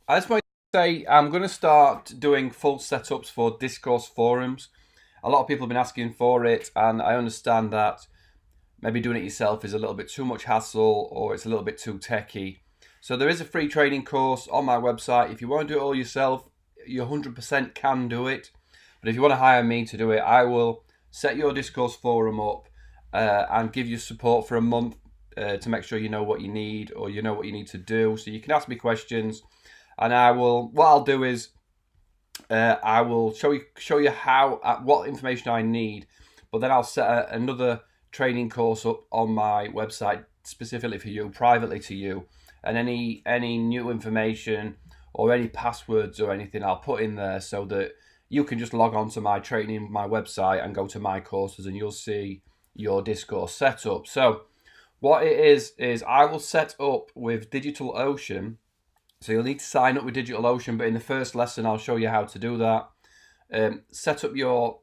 I just want to say I'm going to start doing full setups for Discourse forums. A lot of people have been asking for it, and I understand that maybe doing it yourself is a little bit too much hassle or it's a little bit too techy. So there is a free training course on my website. If you want to do it all yourself, you 100% can do it. But if you want to hire me to do it, I will set your Discourse forum up and give you support for a month to make sure you know what you need or you know what you need to do. So you can ask me questions, and I will. What I'll do is I will show you how what information I need, but then I'll set another training course up on my website specifically for you, privately to you, and any new information or any passwords or anything I'll put in there so that you can just log on to my training, my website, and go to my courses, and you'll see your Discourse setup. So what it is I will set up with DigitalOcean. So you'll need to sign up with DigitalOcean, but in the first lesson I'll show you how to do that. Set up your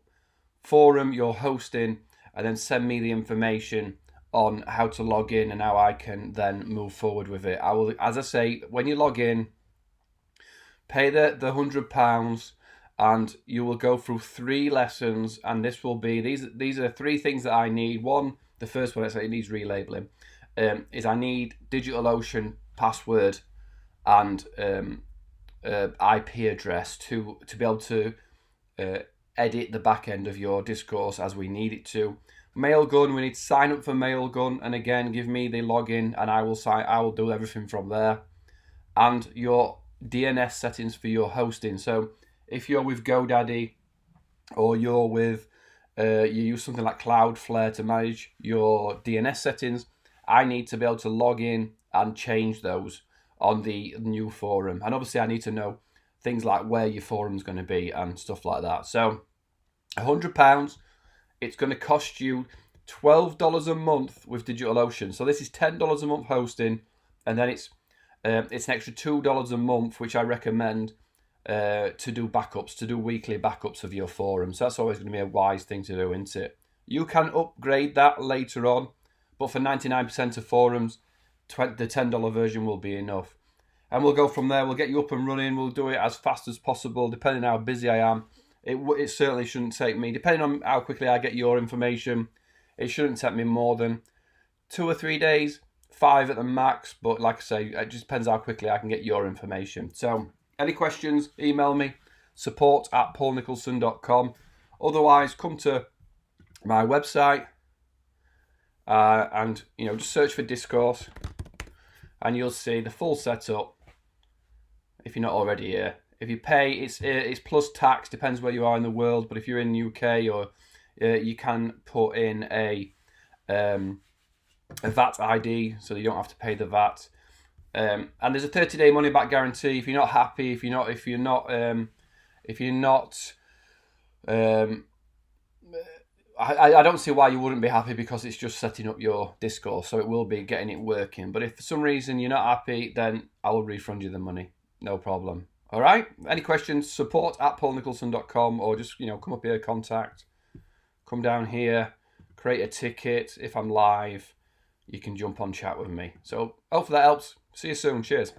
forum, your hosting, and then send me the information on how to log in and how I can then move forward with it. I will, as I say, when you log in, pay the £100, and you will go through 3 lessons, and this will be these are 3 things that I need. One, the first one, I say it needs relabeling, is I need DigitalOcean password and IP address to be able to edit the back end of your Discourse as we need it to. Mailgun, we need to sign up for Mailgun, and again, give me the login, and I will do everything from there. And your DNS settings for your hosting. So if you're with GoDaddy or you're with you use something like Cloudflare to manage your DNS settings, I need to be able to log in and change those on the new forum. And obviously I need to know things like where your forum's going to be and stuff like that. So £100, it's going to cost you $12 a month with DigitalOcean. So this is $10 a month hosting, and then it's an extra $2 a month, which I recommend to do backups, to do weekly backups of your forum. So that's always going to be a wise thing to do, isn't it? You can upgrade that later on, but for 99% of forums, the $10 version will be enough. And we'll go from there. We'll get you up and running. We'll do it as fast as possible, depending on how busy I am. It certainly shouldn't take me, depending on how quickly I get your information, it shouldn't take me more than 2 or 3 days, 5 at the max. But like I say, it just depends how quickly I can get your information. So any questions, email me, support@paulnicholson.com. Otherwise, come to my website and just search for Discourse, and you'll see the full setup if you're not already here. If you pay, it's plus tax, depends where you are in the world, but if you're in the UK, or you can put in a VAT ID, so you don't have to pay the VAT. And there's a 30-day money back guarantee. If you're not happy, if you're not, I don't see why you wouldn't be happy, because it's just setting up your Discourse, so it will be getting it working. But if for some reason you're not happy, then I will refund you the money, no problem. All right. Any questions? Support@paulnicholson.com, or just come up here, contact, come down here, create a ticket. If I'm live, you can jump on chat with me. So hopefully that helps. See you soon. Cheers.